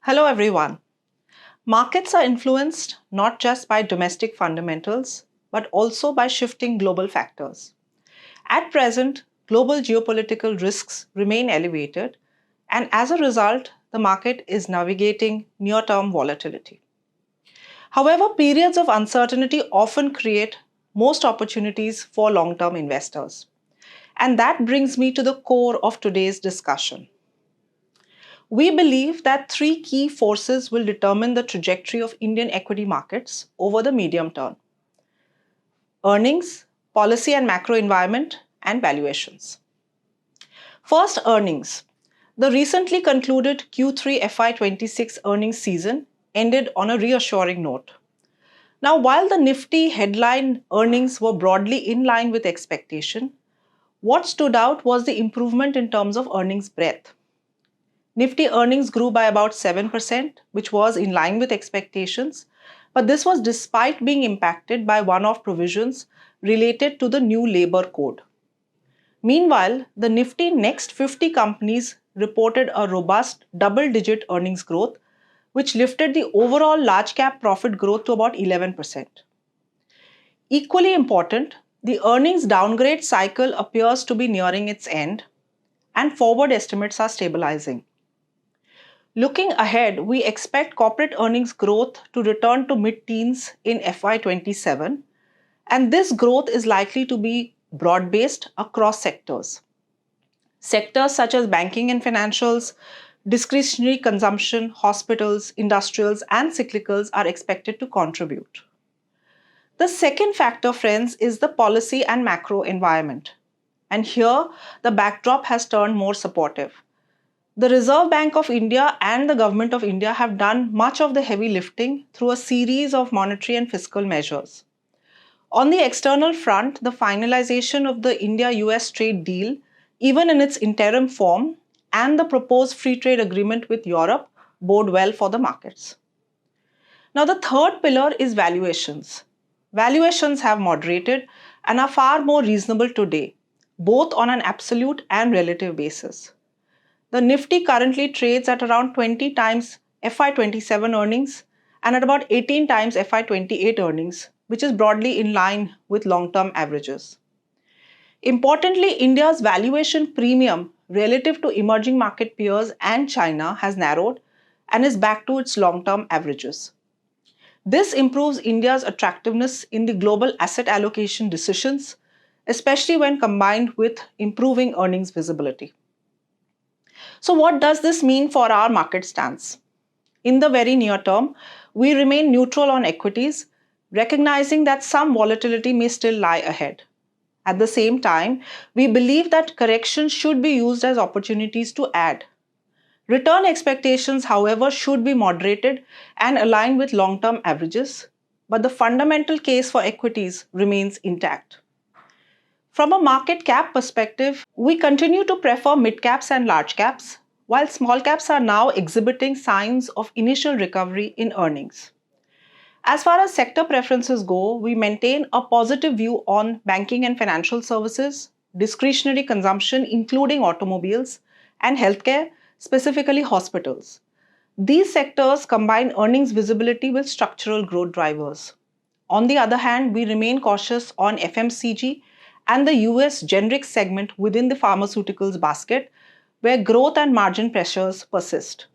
Hello everyone. Markets are influenced not just by domestic fundamentals, but also by shifting global factors. At present, global geopolitical risks remain elevated, and as a result, the market is navigating near term volatility. However, periods of uncertainty often create most opportunities for long term investors. And that brings me to the core of today's discussion. We believe that three key forces will determine the trajectory of Indian equity markets over the medium term: earnings, policy and macro environment, and valuations. First, earnings. The recently concluded Q3 FY26 earnings season ended on a reassuring note. Now, while the Nifty headline earnings were broadly in line with expectation, what stood out was the improvement in terms of earnings breadth. Nifty earnings grew by about 7%, which was in line with expectations, but this was despite being impacted by one-off provisions related to the new labor code. Meanwhile, the Nifty Next 50 companies reported a robust double-digit earnings growth, which lifted the overall large-cap profit growth to about 11%. Equally important, the earnings downgrade cycle appears to be nearing its end, and forward estimates are stabilizing. Looking ahead, we expect corporate earnings growth to return to mid-teens in FY27, and this growth is likely to be broad-based across sectors. Sectors such as banking and financials, discretionary consumption, hospitals, industrials, and cyclicals are expected to contribute. The second factor, friends, is the policy and macro environment. And here, the backdrop has turned more supportive. The Reserve Bank of India and the Government of India have done much of the heavy lifting through a series of monetary and fiscal measures. On the external front, the finalization of the India-US trade deal, even in its interim form, and the proposed free trade agreement with Europe bode well for the markets. Now, the third pillar is valuations. Valuations have moderated and are far more reasonable today, both on an absolute and relative basis. The Nifty currently trades at around 20 times FY27 earnings and at about 18 times FY28 earnings, which is broadly in line with long-term averages. Importantly, India's valuation premium relative to emerging market peers and China has narrowed and is back to its long-term averages. This improves India's attractiveness in the global asset allocation decisions, especially when combined with improving earnings visibility. So what does this mean for our market stance? In the very near term, we remain neutral on equities, recognizing that some volatility may still lie ahead. At the same time, we believe that corrections should be used as opportunities to add. Return expectations, however, should be moderated and aligned with long-term averages, but the fundamental case for equities remains intact. From a market cap perspective, we continue to prefer mid-caps and large caps, while small caps are now exhibiting signs of initial recovery in earnings. As far as sector preferences go, we maintain a positive view on banking and financial services, discretionary consumption including automobiles, and healthcare, specifically hospitals. These sectors combine earnings visibility with structural growth drivers. On the other hand, we remain cautious on FMCG and the US generic segment within the pharmaceuticals basket, where growth and margin pressures persist.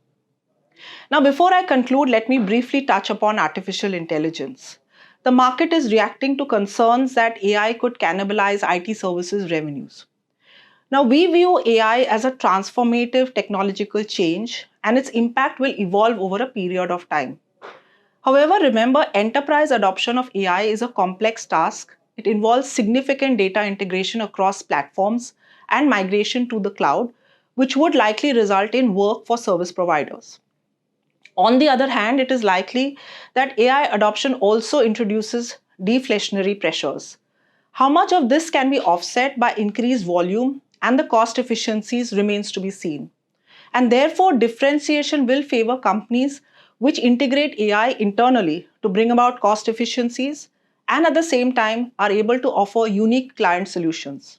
Now, before I conclude, let me briefly touch upon artificial intelligence. The market is reacting to concerns that AI could cannibalize IT services revenues. Now, we view AI as a transformative technological change, and its impact will evolve over a period of time. However, remember, enterprise adoption of AI is a complex task. It involves significant data integration across platforms and migration to the cloud, which would likely result in work for service providers. On the other hand, it is likely that AI adoption also introduces deflationary pressures. How much of this can be offset by increased volume and the cost efficiencies remains to be seen. And therefore, differentiation will favor companies which integrate AI internally to bring about cost efficiencies and at the same time are able to offer unique client solutions.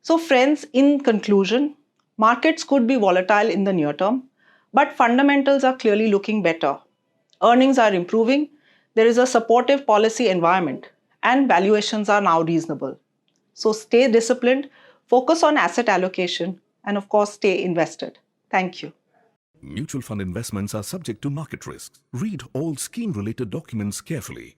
So friends, in conclusion, markets could be volatile in the near term, But fundamentals are clearly looking better. Earnings are improving, there is a supportive policy environment, and valuations are now reasonable. So stay disciplined, focus on asset allocation, and of course, stay invested. Thank you. Mutual fund investments are subject to market risks. Read all scheme-related documents carefully.